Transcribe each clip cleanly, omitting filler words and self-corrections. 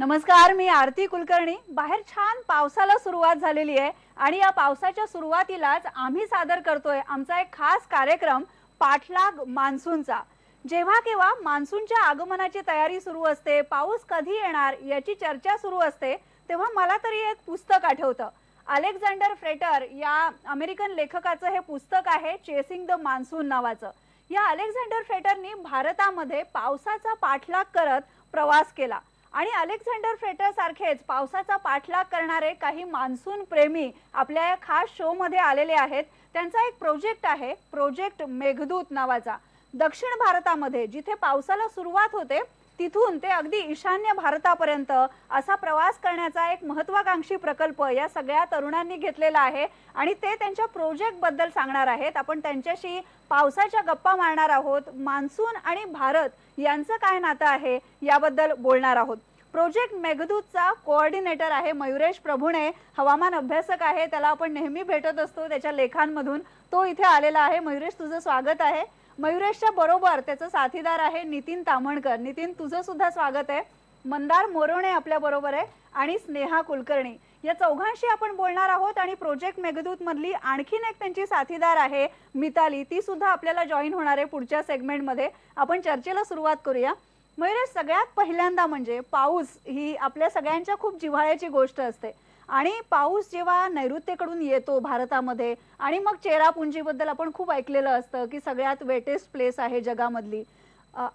नमस्कार, मी आरती कुलकर्णी। बाहेर छान पावसाला सुरुवात झालेली आहे आणि या पावसाच्या सुरुवातीलाच आम्ही सादर करतोय आमचा एक खास कार्यक्रम पाठलाग मान्सूनचा। जेव्हा केव्हा मान्सूनच्या आगमनाची तयारी सुरू असते, पाऊस कधी येणार याची चर्चा सुरू असते, तेव्हा मला तरी एक पुस्तक आठवतं। अलेक्झांडर फ्रेटर या अमेरिकन लेखकाचं हे पुस्तक आहे, चेसिंग द मान्सून नावाचं। या अलेक्झांडर फ्रेटरनी भारतामध्ये पावसाचा पाठलाग करत प्रवास केला आणि अलेक्झांडर फ्रेटर सारखेच पावसाचा पाठलाग करणारे काही मान्सून प्रेमी आपल्या या खास शो मध्ये आलेले आहेत। त्यांचा एक प्रोजेक्ट आहे, प्रोजेक्ट मेघदूत नावाचा। दक्षिण भारतामध्ये जिथे पावसाला सुरुवात होते तिथून ते अगदी ईशान्य भारतापर्यंत असा प्रवास करण्याचा एक महत्त्वाकांक्षी प्रकल्प या सगळ्या तरुणांनी घेतलेला आहे आणि ते त्यांच्या प्रोजेक्ट बद्दल सांगणार आहेत। आपण त्यांच्याशी पावसाच्या गप्पा मारणार आहोत, मान्सून आणि भारत यांचं काय नातं आहे याबद्दल बोलणार आहोत। प्रोजेक्ट मेघदूतचा कोऑर्डिनेटर आहे मयुरेश प्रभुणे, हवामान अभ्यासक आहे, त्याला आपण नेहमी भेटत असतो त्याच्या लेखांमधून। तो इथे आलेला आहे। मयुरेश, तुझं स्वागत आहे। मयुरेशच्या बरोबर त्याचा साथीदार आहे नितीन तामणकर। नितीन, तुझं सुद्धा स्वागत आहे। मंदार मोरोणे आपल्या बरोबर आहे आणि स्नेहा कुलकर्णी। या चौघांशी आपण बोलणार आहोत आणि प्रोजेक्ट मेघदूत मधली आणखीन एक त्यांची साथीदार आहे मिताली, ती सुद्धा आपल्याला जॉईन होणार आहे पुढच्या सेगमेंट मध्ये। आपण चर्चेला सुरुवात करूया। मयुरेश, सगळ्यात पहिल्यांदा म्हणजे पाऊस ही आपल्या सगळ्यांच्या खूप जिव्हाळ्याची गोष्ट असते आणि पाऊस जेव्हा नैऋत्येकडून येतो भारतामध्ये आणि मग चेरापुंजीबद्दल आपण खूप ऐकलेलं असतं की सगळ्यात वेटेस्ट प्लेस आहे जगामधली,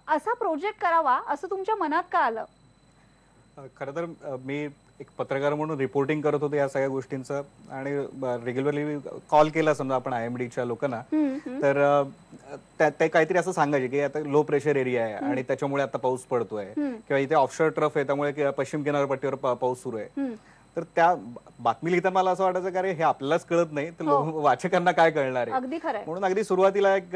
असा प्रोजेक्ट करावा असं तुमच्या मनात का आलं? खरं तर मी एक पत्रकार म्हणून रिपोर्टिंग करत होतो या सगळ्या गोष्टींचं आणि रेग्युलरली कॉल केला समजा आपण IMDच्या लोकांना, तर ते काहीतरी असं सांगायचे की आता लो प्रेशर एरिया आहे आणि त्याच्यामुळे आता पाऊस पडतोय किंवा इथे ऑफशोर ट्रफ आहे त्यामुळे पश्चिम किनारपट्टीवर पाऊस सुरू आहे। तर त्या बातमी लिहिताना मला असं वाटायचं की अरे हे आपल्यालाच कळत नाही तर वाचकांना काय कळणार आहे। म्हणून अगदी सुरुवातीला एक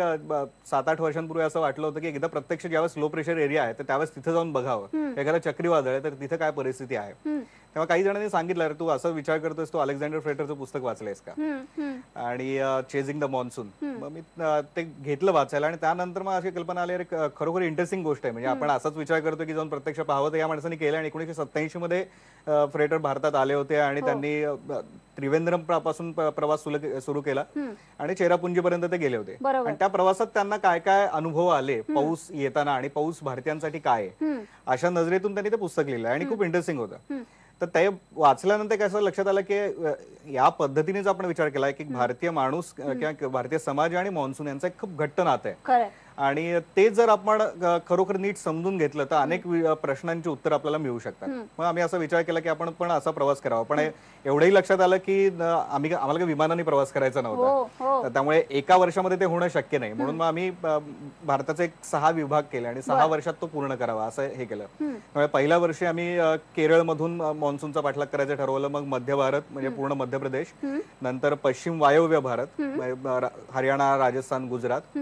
7-8 वर्षांपूर्वी असं वाटलं होतं की एकदा प्रत्यक्ष ज्यावेळेस लो प्रेशर एरिया आहे तर त्यावेळेस तिथे जाऊन बघावं, एखादा चक्रीवादळ आहे तर तिथे काय परिस्थिती आहे। तेव्हा काही जणांनी सांगितलं अरे तू असा विचार करतोयस, तू अलेक्झांडर फ्रेटरचं पुस्तक वाचलंयस का आणि चेजिंग द मान्सून। मग मी ते घेतलं वाचायला आणि त्यानंतर मग अशी कल्पना आली अरे खरोखर इंटरेस्टिंग गोष्ट आहे। म्हणजे आपण असाच विचार करतो की जाऊन प्रत्यक्ष पाहावं, तर या माणसाने केलं आणि 1987 मध्ये फ्रेटर भारतात आले होते आणि त्यांनी त्रिवेंद्रम पासून प्रवास सुरू केला आणि चेरापुंजीपर्यंत ते गेले होते आणि त्या प्रवासात त्यांना काय काय अनुभव आले पाऊस येताना आणि पाऊस भारतीयांसाठी काय आहे अशा नजरेतून त्यांनी ते पुस्तक लिहिलं आणि खूप इंटरेस्टिंग होतं। तर ते वाचल्यानंतर कसं लक्षात आलं की या पद्धतीनेच आपण विचार केला की भारतीय माणूस किंवा भारतीय समाज आणि मान्सून यांचं एक खूप घट्ट नातं आहे आणि ते जर आपण खरोखर नीट समजून घेतलं तर अनेक प्रश्नांची उत्तर आपल्याला मिळू शकतात। मग आम्ही असा विचार केला की आपण पण असा प्रवास करावा, पण एवढंही लक्षात आलं की आम्हाला काही विमानाने प्रवास करायचा नव्हता, त्यामुळे एका वर्षामध्ये ते होणं शक्य नाही। म्हणून मग आम्ही भारताचे 6 विभाग केले आणि 6 वर्षात तो पूर्ण करावा असं हे केलं। त्यामुळे पहिल्या वर्षी आम्ही केरळमधून मान्सूनचा पाठलाग करायचं ठरवलं, मग मध्य भारत म्हणजे पूर्ण मध्य प्रदेश, नंतर पश्चिम वायव्य भारत हरियाणा, राजस्थान, गुजरात,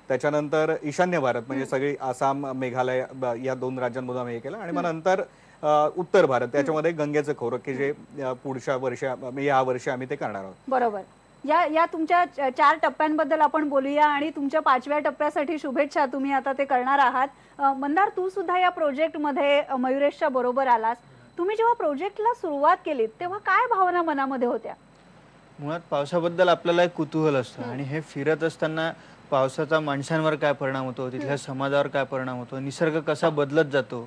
त्याच्यानंतर ईशान्य भारत म्हणजे सगळी आसाम, मेघालय या 2 राज्यांमधून आम्ही हे केलं आणि मग नंतर उत्तर भारत, त्याच्यामध्ये गंगेचं खोरं की जे पुढच्या वर्षी या वर्षी आम्ही ते करणार आहोत। बरोबर। या तुमच्या 4 टप्प्यांबद्दल आपण बोलूया आणि तुमच्या 5व्या टप्प्यासाठी शुभेच्छा, तुम्ही आता ते करणार आहात। मंदार, तू सुद्धा या प्रोजेक्ट मध्ये मयुरेशच्या बरोबर आलास। तुम्ही जेव्हा प्रोजेक्टला सुरुवात केली तेव्हा काय भावना मनामध्ये होत्या? मुळात पावसाबद्दल आपल्याला एक कुतूहल असतं आणि हे फिरत असताना पावसाचा माणसांवर काय परिणाम होतो, तिथल्या समाजावर काय परिणाम होतो, निसर्ग कसा बदलत जातो,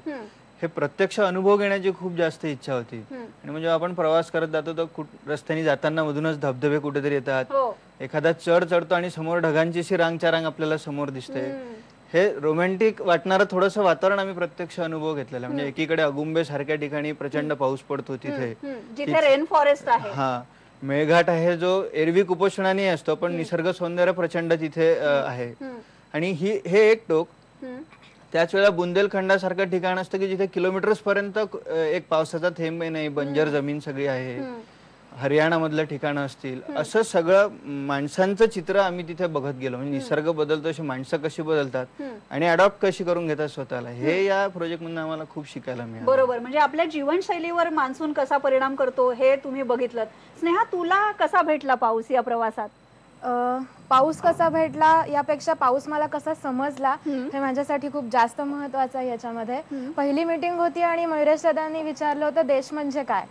हे प्रत्यक्ष अनुभव घेण्याची खूप जास्त इच्छा होती। आणि म्हणजे आपण प्रवास करत जातो तर रस्त्याने जाताना मधूनच धबधबे कुठेतरी येतात, एखादा चढतो आणि समोर ढगांची अशी रांग आपल्याला समोर दिसते। हे रोमॅन्टिक वाटणारं थोडंसं वातावरण आम्ही प्रत्यक्ष अनुभव घेतलेला। म्हणजे एकीकडे अगुंबे सारख्या ठिकाणी प्रचंड पाऊस पडतो, जिथे रेन फॉरेस्ट आहे, हा मेळघाट आहे जो एरवी कुपोषणाने असतो पण निसर्ग सौंदर्य प्रचंड तिथे आहे। आणि हे एक टोक, त्याच वेळेला बुंदेलखंडासारखं ठिकाण असतं की जिथे किलोमीटर्स पर्यंत एक पावसाचा थेंब नाही, बंजर जमीन सगळी आहे। हरियाणा मधलं ठिकाण असतील, असं सगळं माणसांचं चित्र आम्ही तिथे बघत गेलो। म्हणजे निसर्ग बदलतो, अशी माणसं कशी बदलतात आणि अडॉप्ट कशी करून घेतात स्वतःला, हे या प्रोजेक्ट मधून आम्हाला खूप शिकायला मिळालं। बरोबर, म्हणजे आपल्या जीवनशैलीवर मान्सून कसा परिणाम करतो हे तुम्ही बघितलं। स्नेहा, तुला कसा भेटला पाऊस या प्रवासात? पाऊस कसा भेटला यापेक्षा पाऊस मला कसा समजला हे माझ्यासाठी खूप जास्त महत्वाचं आहे याच्यामध्ये. पहिली मीटिंग होती आणि मयुरेश दादांनी विचारलं होतं देश म्हणजे काय.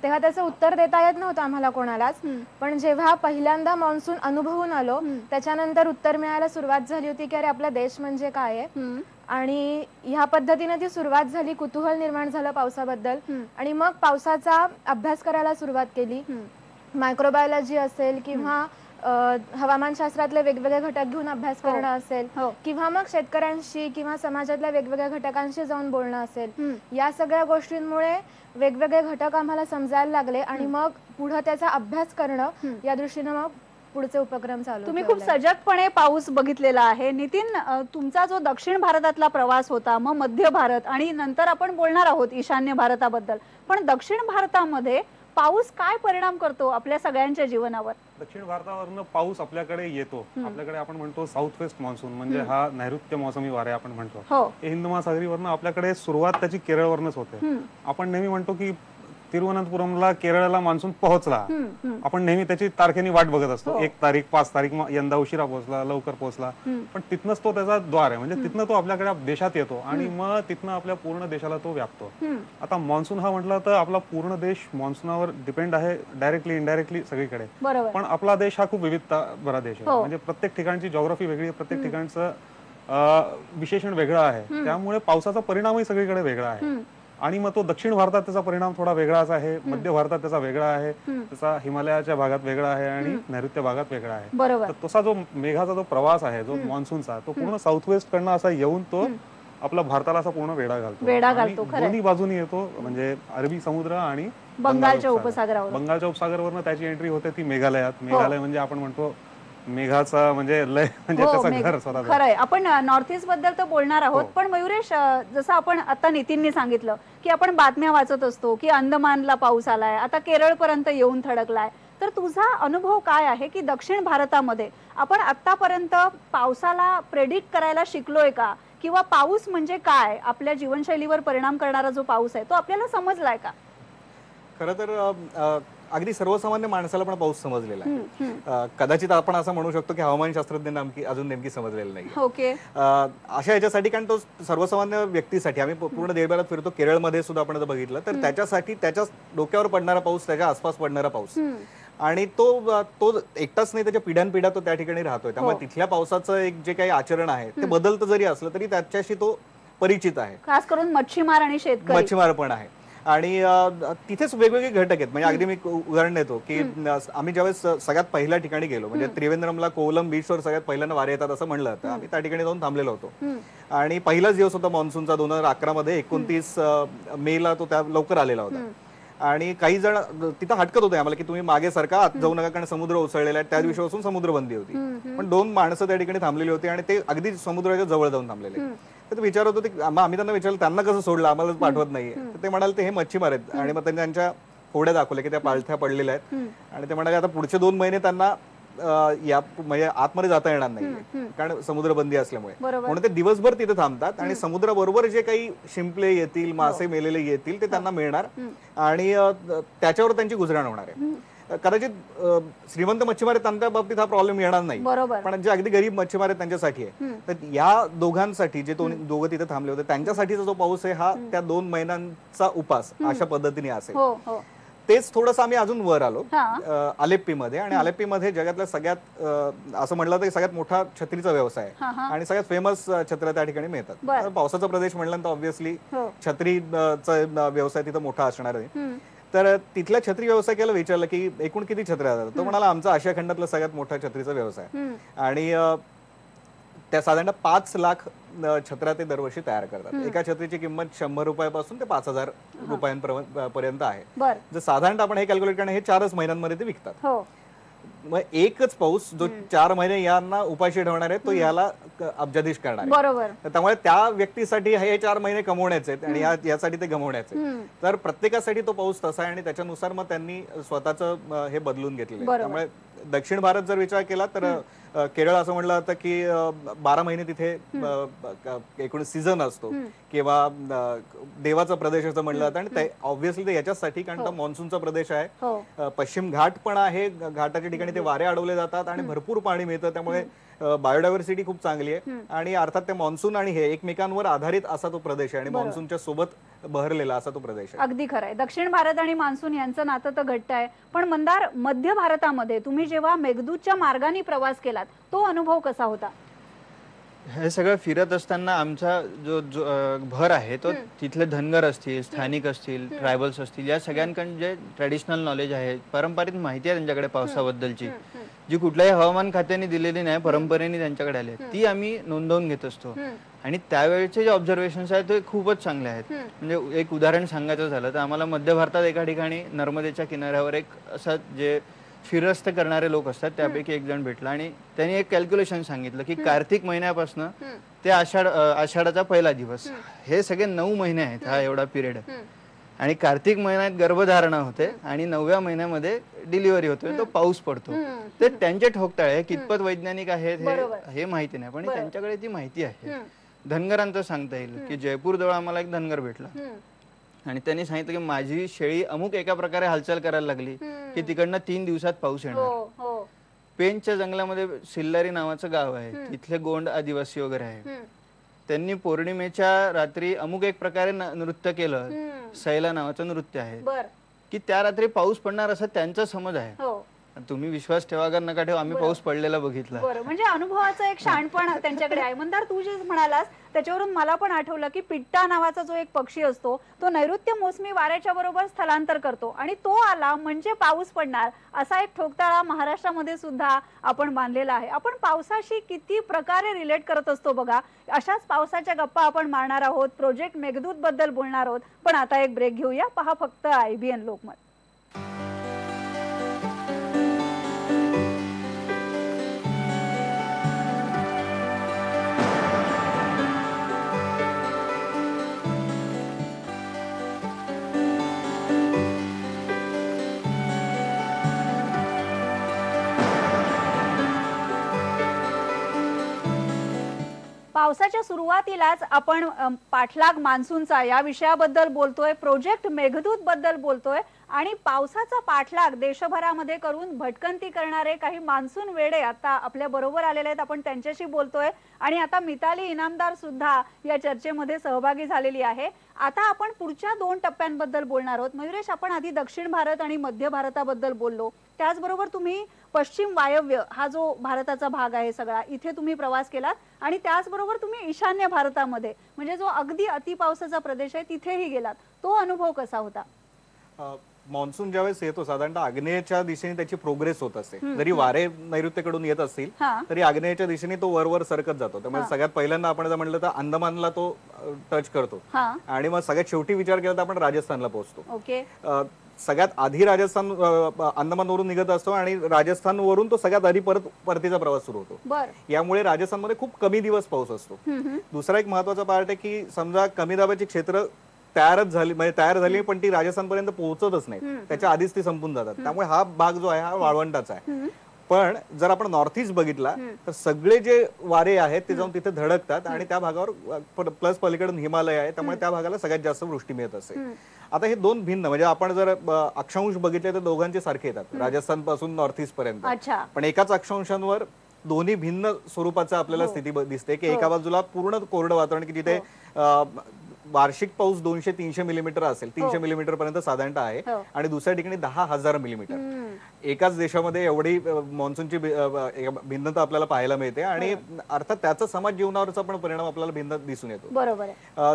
तेव्हा त्याचं उत्तर देता येत नव्हतं आम्हाला कोणालाच, पण जेव्हा पहिल्यांदा मान्सून अनुभवून आलो त्याच्यानंतर उत्तर मिळायला सुरुवात झाली होती की अरे आपला देश म्हणजे काय आहे. आणि ह्या पद्धतीने ती सुरुवात झाली, कुतूहल निर्माण झालं पावसाबद्दल आणि मग पावसाचा अभ्यास करायला सुरुवात केली. मायक्रोबायोलॉजी असेल किंवा हवामानशास्त्रातले वेगवेगळे घटक घेऊन अभ्यास करणं असेल किंवा मग शेतकऱ्यांशी किंवा समाजातल्या वेगवेगळ्या घटकांशी जाऊन बोलणं असेल, या सगळ्या गोष्टींमुळे वेगवेगळे घटक आम्हाला समजायला लागले आणि मग पुढे त्याचा अभ्यास करणं या दृष्टीने मग पुढचे उपक्रम चालू. तुम्ही खूप सजगपणे पाऊस बघितलेला आहे. नितीन, तुमचा जो दक्षिण भारतातला प्रवास होता, मग मध्य भारत आणि नंतर आपण बोलणार आहोत ईशान्य भारताबद्दल, पण दक्षिण भारतामध्ये पाऊस काय परिणाम करतो आपल्या सगळ्यांच्या जीवनावर? दक्षिण भारतावरनं पाऊस आपल्याकडे येतो. आपल्याकडे आपण म्हणतो साऊथ वेस्ट मान्सून, म्हणजे हा नैऋत्य मोसमी वारे आपण म्हणतो. हे हिंद महासागरीवरनं आपल्याकडे सुरुवात त्याची केरळवरनच होते. आपण नेहमी म्हणतो की तिरुवनंतपुरमला केरळला मान्सून पोहोचला. आपण नेहमी त्याची तारखेनी वाट बघत असतो. 1 तारीख 5 तारीख, यंदा उशिरा पोहोचला, लवकर पोहोचला, पण तिथनच तो त्याचा द्वार आहे. म्हणजे तिथनं तो आपल्याकडे देशात येतो आणि मग तिथनं आपल्या पूर्ण देशाला तो व्यापतो. आता मान्सून हा म्हटलं तर आपला पूर्ण देश मान्सूनावर डिपेंड आहे, डायरेक्टली इनडायरेक्टली सगळीकडे. पण आपला देश हा खूप विविधता भरा देश आहे. म्हणजे प्रत्येक ठिकाणची जॉग्राफी वेगळी आहे, प्रत्येक ठिकाणचं विशेषण वेगळं आहे. त्यामुळे पावसाचा परिणामही सगळीकडे वेगळा आहे. आणि मग तो दक्षिण भारतात त्याचा परिणाम थोडा वेगळाच आहे, मध्य भारतात त्याचा वेगळा आहे, त्याचा हिमालयाच्या भागात वेगळा आहे आणि नैऋत्य भागात वेगळा आहे. तर तसा जो मेघाचा जो प्रवास आहे, जो मान्सूनचा, तो पूर्ण साऊथ वेस्ट कडनं असा येऊन तो आपला भारताला असा पूर्ण वेढा घालतो. दोन्ही बाजूनी येतो, म्हणजे अरबी समुद्र आणि बंगालच्या उपसागरावरनं त्याची एंट्री होते ती मेघालयात. मेघालय म्हणजे आपण म्हणतो मेघाचा म्हणजे लय, म्हणजे त्याचं घर स्वतः. खरंय. आपण नॉर्थ ईस्ट बद्दल तर बोलणार आहोत, पण मयुरेश, जसं आपण आता नितीनने सांगितलं की आपण बातम्या वाचत असतो की अंदमानला पाऊस आलाय, आता केरळ पर्यंत येऊन थडकलाय, तर तुझा अनुभव काय आहे की दक्षिण भारतामध्ये आपण आतापर्यंत पावसाला प्रेडिक्ट करायला शिकलोय का, किंवा पाऊस म्हणजे काय, आपल्या जीवनशैलीवर परिणाम करणारा जो पाऊस आहे तो आपल्याला समजलाय का? खरं तर अगदी सर्वसामान्य माणसाला पण पाऊस समजलेला आहे. कदाचित आपण असं म्हणू शकतो की हवामान शास्त्रज्ञांना अजून नेमकी समजलेलं नाही. ओके. अशा याच्यासाठी, कारण तो सर्वसामान्य व्यक्तीसाठी, आम्ही पूर्ण देशभरात फिरतो, केरळमध्ये सुद्धा आपण बघितलं तर त्याच्यासाठी त्याच्या डोक्यावर पडणारा पाऊस, त्याच्या आसपास पडणारा पाऊस, आणि तो एकटाच नाही, त्याच्या पिढ्यानपिढ्या तो त्या ठिकाणी राहतोय. त्यामुळे तिथल्या पावसाचं एक जे काही आचरण आहे ते बदलतं जरी असलं तरी त्याच्याशी तो परिचित आहे. खास करून मच्छीमार आणि शेतकरी. मच्छीमार पण आहे. आणि तिथेच वेगवेगळे घटक आहेत. म्हणजे अगदी मी उदाहरण देतो की आम्ही ज्यावेळेस सगळ्यात पहिल्या ठिकाणी गेलो, म्हणजे त्रिवेंद्रमला कोवलम बीचवर सगळ्यात पहिल्यांदा वारे येतात असं म्हणलं तर आम्ही त्या ठिकाणी जाऊन थांबलेलो होतो. आणि पहिलाच दिवस होता मान्सूनचा 2011 मध्ये. 29 मेला तो त्या लवकर आलेला होता. आणि काही जण तिथं हटकत होते आम्हाला की तुम्ही मागे सारखा आत जाऊ नका, कारण समुद्र ओसळलेला आहे. त्या दिवशीपासून समुद्रबंदी होती. पण 2 माणसं त्या ठिकाणी थांबलेली होती आणि ते अगदी समुद्राच्या जवळ जाऊन थांबलेले. तर विचारत होते, आम्ही त्यांना विचारलं त्यांना कसं सोडलं, आम्हाला पाठवत नाहीये. तर ते म्हणाले ते हे मच्छीमार आहेत. आणि मग त्यांनी त्यांच्या होड्या दाखवल्या की त्या पालथ्या पडलेल्या आहेत. आणि ते म्हणाले आता पुढचे 2 महिने त्यांना म्हणजे आतमध्ये जाता येणार नाही, कारण समुद्रबंदी असल्यामुळे. म्हणून ते दिवसभर तिथे थांबतात आणि समुद्राबरोबर जे काही शिंपले येतील, मासे मेलेले येतील ते त्यांना मिळणार आणि त्याच्यावर त्यांची गुजराण होणार आहे. कदाचित श्रीमंत मच्छीमार आहेत त्यांच्या बाबतीत हा प्रॉब्लेम येणार नाही, पण जे अगदी गरीब मच्छीमार आहेत त्यांच्यासाठी आहे. तर या दोघांसाठी, जे दोघं तिथे थांबले होते त्यांच्यासाठीचा जो पाऊस आहे हा त्या 2 महिन्यांचा उपास अशा पद्धतीने असेल. तेच थोडंसं आम्ही अजून वर आलो अलेप्पी मध्ये. आणि अलेप्पी मध्ये जगातल्या सगळ्यात, असं म्हटलं तर सगळ्यात मोठा छत्रीचा व्यवसाय आहे आणि सगळ्यात फेमस छत्र्या त्या ठिकाणी मिळतात. पावसाचा प्रदेश म्हटल्यानंतर ऑब्व्हियसली छत्रीचा व्यवसाय तिथं मोठा असणार आहे. तर तिथल्या छत्री व्यावसायिकाला विचारलं की एकूण किती छत्र्या जातात, तो म्हणाला आमचा आशिया खंडातला सगळ्यात मोठा छत्रीचा व्यवसाय. आणि त्या साधारणतः 5 लाख छत्र्या ते दरवर्षी तयार करतात. एका छत्रीची किंमत 100 रुपयापासून ते 5,000 रुपयांपर्यंत आहे. जर साधारणतः आपण हे कॅल्क्युलेट करणं, हे 4च महिन्यांमध्ये ते विकतात. मग एकच पाऊस जो 4 महिने यांना उपाशी ठेवणार आहे तो याला अब्जाधीश करणार आहे. बरोबर. त्यामुळे त्या व्यक्तीसाठी हे 4 महिने कमवण्याचे आहेत आणि यासाठी ते गमवण्याचे. तर प्रत्येकासाठी तो पाऊस तसा आहे आणि त्याच्यानुसार मग त्यांनी स्वतःच हे बदलून घेतलेलं आहे. त्यामुळे दक्षिण भारत जर विचार केला तर केरळ असं म्हणलं जातं की 12 महिने तिथे एकूण सीझन असतो किंवा देवाचा प्रदेश असं म्हणलं जातं, आणि ऑब्व्हियसली ते याच्यासाठी कारण तो मान्सूनचा प्रदेश आहे, पश्चिम घाट पण आहे, घाटाच्या ठिकाणी ते वारे अडवले जातात आणि भरपूर पाणी मिळतं, त्यामुळे बायोडायव्हर्सिटी खूप चांगली आहे. आणि अर्थात ते मान्सून आणि हे एकमेकांवर आधारित असा तो प्रदेश आहे आणि मान्सूनच्या सोबत बहरलेला असा तो प्रदेश आहे. अगदी खरं आहे. दक्षिण भारत आणि मान्सून यांचं नातं तर घट्ट आहे, पण मंदार, मध्य भारतामध्ये तुम्ही जेव्हा मेघदूतच्या मार्गाने प्रवास केलात तो अनुभव कसा होता? हे सगळं फिरत असताना आमचा जो भर आहे तो तिथले धनगर असतील, स्थानिक असतील, ट्रायबल्स असतील, या सगळ्यांकडे जे ट्रॅडिशनल नॉलेज आहे, पारंपरिक माहिती आहे त्यांच्याकडे पावसाबद्दलची, जी कुठल्याही हवामान खात्याने दिलेली नाही, परंपरेने त्यांच्याकडे आली आहे, ती आम्ही नोंदवून घेत असतो. आणि त्यावेळेचे जे ऑब्झर्वेशन्स आहेत ते खूपच चांगले आहेत. म्हणजे एक उदाहरण सांगायचं झालं तर आम्हाला मध्य भारतात एका ठिकाणी नर्मदेच्या किनाऱ्यावर एक असा जे फिरस्त करणारे लोक असतात त्यापैकी एक जण भेटला आणि त्यांनी एक कॅल्क्युलेशन सांगितलं की कार्तिक महिन्यापासून ते आषाढाचा पहिला दिवस, हे सगळे 9 महिने आहेत, हा एवढा पिरियड. आणि कार्तिक महिन्यात गर्भधारणा होते आणि 9व्या महिन्यामध्ये डिलिव्हरी होते, तो पाऊस पडतो. ते त्यांचे ठोकताळे कितपत वैज्ञानिक आहेत हे माहिती नाही, पण त्यांच्याकडे ती माहिती आहे. धनगरांचं सांगता येईल की जयपूर जवळ आम्हाला एक धनगर भेटला आणि त्यांनी सांगितलं की माझी शेळी अमुक एका प्रकारे हालचाल करायला लागली की तिकडनं 3 दिवसात पाऊस येणार. पेंचच्या जंगलामध्ये सिल्लारी नावाचं गाव आहे, तिथले गोंड आदिवासी वगैरे आहे, त्यांनी पौर्णिमेच्या रात्री अमुक एक प्रकारे नृत्य केलं, सैला नावाचं नृत्य आहे, की त्या रात्री पाऊस पडणार असं त्यांचा समज आहे. तुम्ही विश्वास ठेवा का नका ठेवा, आम्ही पाऊस पडलेला बघितला. बरं, म्हणजे अनुभवाचं एक शाणपण त्यांच्याकडे आहे. मंदार, तू जे म्हणालास त्याच्यावरून मला पण आठवलं की पिट्टा नावाचा जो एक पक्षी असतो तो नैऋत्य मोसमी वाऱ्याच्या बरोबर स्थलांतर करतो आणि तो आला म्हणजे पाऊस पडणार, असा एक ठोकताळा महाराष्ट्रामध्ये सुद्धा आपण बांधलेला आहे. आपण पावसाशी किती प्रकारे रिलेट करत असतो बघा. अशाच पावसाच्या गप्पा आपण मारणार आहोत, प्रोजेक्ट मेघदूत बद्दल बोलणार आहोत, पण आता एक ब्रेक घेऊया. पहा फक्त IBN लोकमत. पावसाच्या सुरुवातीलाच आपण पाठलाग मान्सूनचा या विषयाबद्दल बोलतोय, प्रोजेक्ट मेघदूत बद्दल बोलतोय आणि पावसाचा पाठलाग देशभरामध्ये करून भटकंती करणारे काही मान्सून वेडे आता आपल्या बरोबर आलेले आहेत. आपण त्यांच्याशी बोलतोय आणि आता मिताली इनामदार सुद्धा या चर्चेमध्ये सहभागी झालेली आहे. आता आपण पुढच्या 2 टप्प्यांबद्दल बोलणार आहोत. मयुरेश, आपण आधी दक्षिण भारत आणि मध्य भारताबद्दल बोललो, त्याचबरोबर तुम्ही पश्चिम वायव्य हा जो भारताचा भाग आहे सगळा, इथे तुम्ही प्रवास केलात आणि त्याचबरोबर तुम्ही ईशान्य भारतामध्ये म्हणजे जो अगदी अतिपावसाचा प्रदेश आहे तिथेही गेलात. तो अनुभव कसा होता? मान्सून ज्यावेळेस येतो साधारणतः आग्नेयच्या दिशेने त्याची प्रोग्रेस होत असते. जरी वारे नैऋत्येकडून येत असतील तरी आग्नेयच्या दिशेने तो वर सरकत जातो. त्यामुळे सगळ्यात पहिल्यांदा आपण जर म्हणलं तर अंदमानला तो टच करतो आणि मग सगळ्यात शेवटी विचार केला तर आपण राजस्थानला पोहोचतो. सगळ्यात आधी राजस्थान अंदमानवरून निघत असतो आणि राजस्थानवरून तो सगळ्यात आधी परतीचा प्रवास सुरू होतो. यामुळे राजस्थानमध्ये खूप कमी दिवस पाऊस असतो. दुसरा एक महत्वाचा पार्ट आहे की समजा कमी दाबाची क्षेत्र तयार झाली पण ती राजस्थानपर्यंत पोहोचतच नाही, त्याच्या आधीच ती संपून जातात. त्यामुळे हा भाग जो आहे हा वाळवंटाचा आहे. पण जर आपण नॉर्थ ईस्ट बघितला तर सगळे जे वारे आहेत ते जाऊन तिथे धडकतात आणि त्या भागावर प्लस पलीकडून हिमालय आहे, त्यामुळे त्या भागाला सगळ्यात जास्त वृष्टी मिळत असते. आता हे 2 भिन्न म्हणजे आपण जर अक्षांश बघितले तर दोघांचे सारखे येतात राजस्थान पासून नॉर्थ ईस्ट पर्यंत, पण एकाच अक्षांशांवर दोन्ही भिन्न स्वरूपाचं आपल्याला स्थिती दिसते की एका बाजूला पूर्ण कोरडं वातावरण की जिथे वार्षिक पाऊस 200-300 मिलीमीटर असेल, 300 मिलीमीटर पर्यंत साधारणतः आहे आणि दुसऱ्या ठिकाणी 10,000 मिलीमीटर. एकाच देशामध्ये एवढी मान्सूनची भिन्नता आपल्याला पाहायला मिळते आणि अर्थात त्याचा समाज जीवनावरचा पण परिणाम आपल्याला भिन्न दिसून येतो. बरोबर.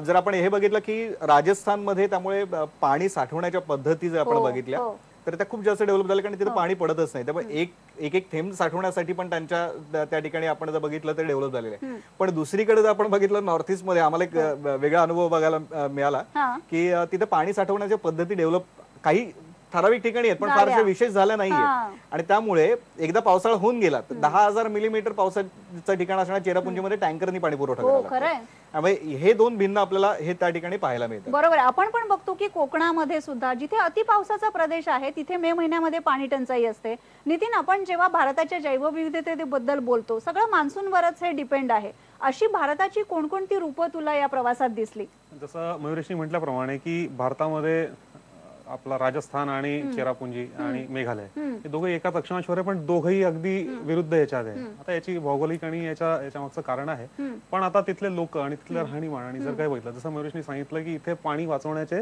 जर आपण हे बघितलं की राजस्थानमध्ये त्यामुळे पाणी साठवण्याच्या पद्धती जर आपण बघितल्या तर त्या खूप जास्त डेव्हलप झाल्या कारण तिथे पाणी पडतच नाही. त्यामुळे एक थेंब साठवण्यासाठी पण त्यांच्या त्या ठिकाणी आपण जर बघितलं तर डेव्हलप झालेलं आहे. पण दुसरीकडे जर आपण बघितलं नॉर्थ ईस्ट मध्ये आम्हाला एक वेगळा अनुभव बघायला मिळाला की तिथे पाणी साठवण्याच्या पद्धती डेव्हलप काही ठराविक ठिकाणी आहेत पण झाल्या. फारसे विशेष झालं नाहीये. हा. आणि त्यामुळे एकदा पावसाळा होऊन गेला तर 10,000 मिलीमीटर पावसाचं ठिकाण असणाऱ्या चेरापुंजीमध्ये टँकरनी पाणी पुरवठा हो करावा खरंय. लागतो. त्यामुळे हे दोन भिन्न आपल्याला हे त्या ठिकाणी पाहायला मिळतात. बरोबर आहे. आपण पण बघतो की कोकणामध्ये सुद्धा जिथे अति पावसाचा प्रदेश आहे तिथे मे महिन्यामध्ये पाणी टंचाई असते. नितीन, आपण जेव्हा भारताच्या जैवविविधतेबद्दल बोलतो सगळं मान्सूनवरच हे डिपेंड आहे. अशी भारताची कोणकोणती रूपं तुला या प्रवासात दिसली? जसं मयुरेशनी म्हटल्याप्रमाणे की भारतामध्ये आपला राजस्थान आणि चेरापुंजी आणि मेघालय हे दोघे एकाच अक्षांशावर आहे पण दोघेही अगदी विरुद्ध याच्यात आहे. आता याची भौगोलिक आणि याच्या मागचं कारण आहे. पण आता तिथले लोक आणि तिथले राहणीमान आणि जर काही बघितलं जसं मयुरेशनी सांगितलं की इथे पाणी वाचवण्याचे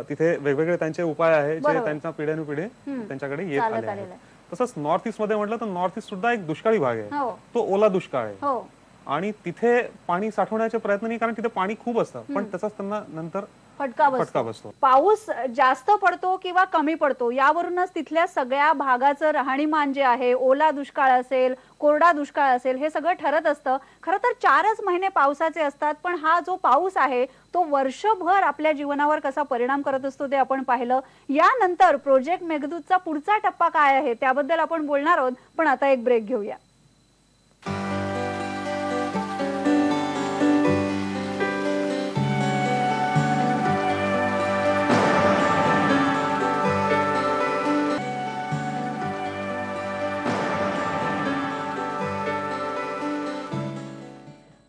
तिथे वेगवेगळे त्यांचे उपाय आहे जे त्यांच्या पिढ्यानुपिढी त्यांच्याकडे येत आले आहेत. तसंच नॉर्थ ईस्ट मध्ये म्हटलं तर नॉर्थ ईस्ट सुद्धा एक दुष्काळी भाग आहे. तो ओला दुष्काळ आहे आणि तिथे पाणी साठवण्याचे प्रयत्न नाही कारण तिथे पाणी खूप असतं पण त्याचाच त्यांना नंतर फटका बसतो. पाऊस जास्त पडतो किंवा कमी पडतो यावरूनच तिथल्या सगळ्या भागाचं राहणीमान जे आहे, ओला दुष्काळ असेल, कोरडा दुष्काळ असेल, हे सगळं ठरत असतं. खरं तर 4च महिने पावसाचे असतात पण हा जो पाऊस आहे तो वर्षभर आपल्या जीवनावर कसा परिणाम करत असतो ते आपण पाहिलं. यानंतर प्रोजेक्ट मेघदूतचा पुढचा टप्पा काय आहे त्याबद्दल आपण बोलणार आहोत पण आता एक ब्रेक घेऊया.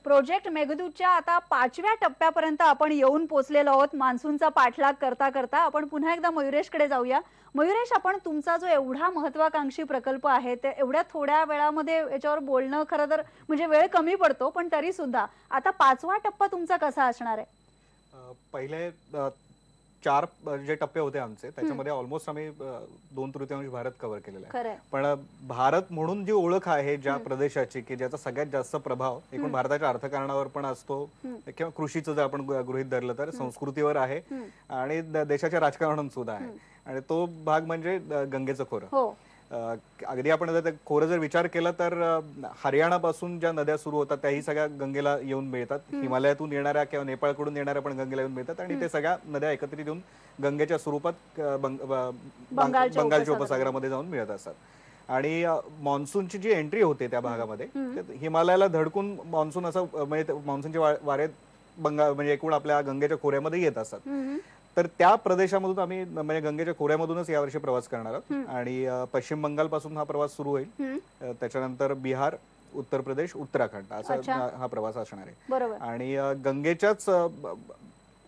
प्रोजेक्ट मेघदूतच्या आता 5व्या टप्प्यापर्यंत आपण येऊन पोहोचलेलो आहोत. मान्सूनचा पाठलाग करता करता आपण पुन्हा एकदा मयुरेशकडे जाऊया. मयुरेश, आपण तुमचा जो एवढा महत्वाकांक्षी प्रकल्प आहे ते एवढ्या थोड्या वेळामध्ये याच्यावर बोलणं खरं तर म्हणजे वेळ कमी पडतो पण तरी सुद्धा आता 5वा टप्पा तुमचा कसा असणार आहे? पहिले 4 जे टप्पे होते आमचे त्याच्यामध्ये ऑलमोस्ट आम्ही 2/3 भारत कव्हर केलेला आहे. पण भारत म्हणून जी ओळख आहे ज्या प्रदेशाची की ज्याचा सगळ्यात जास्त प्रभाव एकूण भारताच्या अर्थकारणावर पण असतो किंवा कृषीचं जर आपण गृहीत धरलं तर संस्कृतीवर आहे आणि देशाच्या राजकारणात सुद्धा आहे आणि तो भाग म्हणजे गंगेचं खोरं. अगदी आपण जर खोरं जर विचार केला तर हरियाणापासून ज्या नद्या सुरू होतात त्याही सगळ्या गंगेला येऊन मिळतात. हिमालयातून येणाऱ्या किंवा नेपाळकडून येणाऱ्या पण गंगेला येऊन मिळतात आणि ते सगळ्या नद्या एकत्रित येऊन गंगेच्या स्वरूपात बंगालच्या उपसागरामध्ये जाऊन मिळत असतात. आणि मान्सूनची जी एंट्री होते त्या भागामध्ये हिमालयाला धडकून मान्सून असं म्हणजे मान्सूनचे वारे बंगाल म्हणजे एकूण आपल्या गंगेच्या खोऱ्यामध्ये येत असतात. तर त्या प्रदेशामधून आम्ही म्हणजे गंगेच्या खोऱ्यामधूनच यावर्षी प्रवास करणार आहोत आणि पश्चिम बंगाल पासून हा प्रवास सुरू होईल. त्याच्यानंतर बिहार, उत्तर प्रदेश, उत्तराखंड असा हा प्रवास असणार आहे आणि गंगेच्याच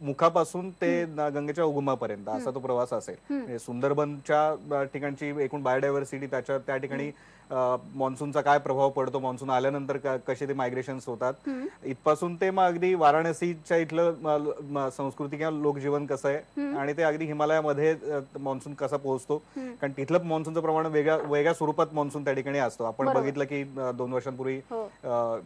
मुखापासून ते गंगेच्या उगमापर्यंत असा तो प्रवास असेल. सुंदरबनच्या ठिकाणची एकूण बायोडायव्हर्सिटी त्या ठिकाणी मान्सूनचा काय प्रभाव पडतो, मान्सून आल्यानंतर कसे ते मायग्रेशन्स होतात इथपासून ते मग अगदी वाराणसीच्या इथलं संस्कृती किंवा लोकजीवन कसं आहे आणि ते अगदी हिमालयामध्ये मान्सून कसा पोहोचतो कारण तिथलं मान्सूनचं प्रमाण वेगळ्या स्वरूपात मान्सून त्या ठिकाणी असतो. आपण बघितलं की 2 वर्षांपूर्वी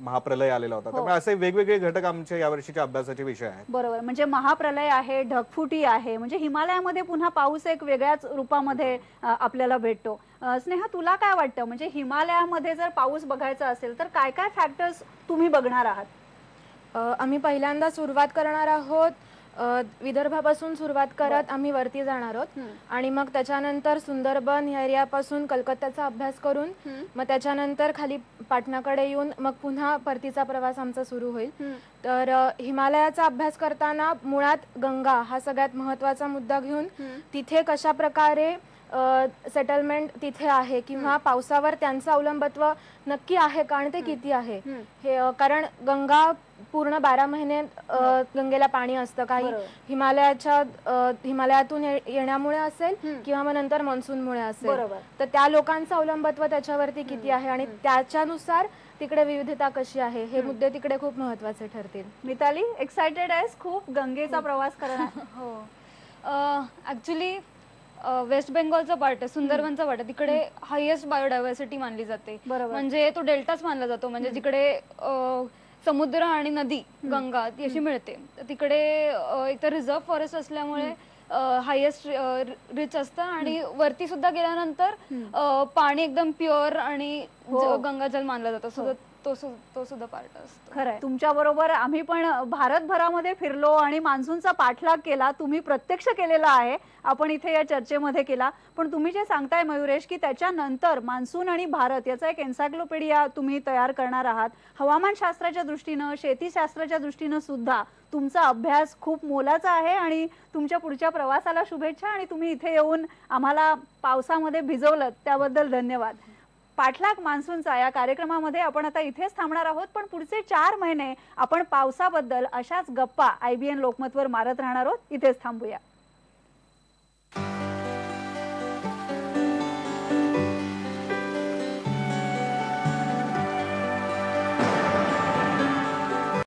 महाप्रलय आलेला होता. त्यामुळे असे वेगवेगळे घटक आमच्या यावर्षीच्या अभ्यासाचे विषय आहेत. बरोबर, म्हणजे महाप्रलय आहे, ढगफुटी आहे, म्हणजे हिमालयामध्ये पुन्हा पाऊस एक वेगळ्याच रूपामध्ये आपल्याला भेटतो. स्नेहा, तुला काय वाटतं म्हणजे हिमालयामध्ये जर पाऊस बघायचा असेल तर काय काय फॅक्टर्स तुम्ही बघणार आहात? आम्ही पहिल्यांदा सुरुवात करणार आहोत विदर्भापासून सुरुवात करत आम्ही वरती जाणार आहोत आणि मग त्याच्यानंतर सुंदरबन या एरियापासून कलकत्त्याचा अभ्यास करून मग त्याच्यानंतर खाली पाटणाकडे येऊन मग पुन्हा परतीचा प्रवास आमचा सुरू होईल. तर हिमालयाचा अभ्यास करताना मुळात गंगा हा सगळ्यात महत्त्वाचा मुद्दा घेऊन तिथे कशा प्रकारे सेटलमेंट तिथे आहे किंवा पावसावर त्यांचं अवलंबत्व नक्की आहे का आणि ते किती आहे हे, कारण गंगा पूर्ण 12 महिने गंगेला पाणी असतं. काही हिमालयातून येण्यामुळे असेल किंवा मग नंतर मान्सूनमुळे असेल. तर त्या लोकांचं अवलंबत्व त्याच्यावरती किती आहे आणि त्याच्यानुसार तिकडे विविधता कशी आहे हे मुद्दे तिकडे खूप महत्त्वाचे ठरतील. मिताली, एक्साइटेड आहेस खूप गंगेचा प्रवास करणार? हो, ऍक्च्युली वेस्ट बेंगॉलचा पार्ट आहे, सुंदरबनचा पार्ट आहे, तिकडे हायेस्ट बायोडायव्हर्सिटी मानली जाते. म्हणजे तो डेल्टाच मानला जातो, म्हणजे जिकडे समुद्र आणि नदी गंगा ती अशी मिळते. तिकडे एक तर रिझर्व्ह फॉरेस्ट असल्यामुळे हायेस्ट रिच असतं आणि वरती सुद्धा गेल्यानंतर पाणी एकदम प्युअर आणि गंगाजल मानलं जातं. सो तो सुद्धा पार्ट असतो. खरंय, तुमच्या बरोबर आम्ही पण भारतभरामध्ये फिरलो आणि मान्सूनचा पाठलाग केला. तुम्ही प्रत्यक्ष केलेला आहे, आपण इथे या चर्चेमध्ये केला. पण तुम्ही जे सांगताय मयुरेश की त्याच्यानंतर मान्सून आणि भारत याचा एक एन्सायक्लोपीडिया तुम्ही तयार करणार आहात. हवामानशास्त्राच्या दृष्टीनं, शेतीशास्त्राच्या दृष्टीनं सुद्धा तुमचा अभ्यास खूप मोलाचा आहे आणि तुमच्या पुढच्या प्रवासाला शुभेच्छा. आणि तुम्ही इथे येऊन आम्हाला पावसामध्ये भिजवलं त्याबद्दल धन्यवाद. पाठलाग मान्सूनचा या कार्यक्रमामध्ये आपण आता इथेच थांबणार आहोत, पण पुढचे 4 महिने आपण पावसाबद्दल अशाच गप्पा IBN लोकमतवर मारत राहणार आहोत. इथेच थांबूया.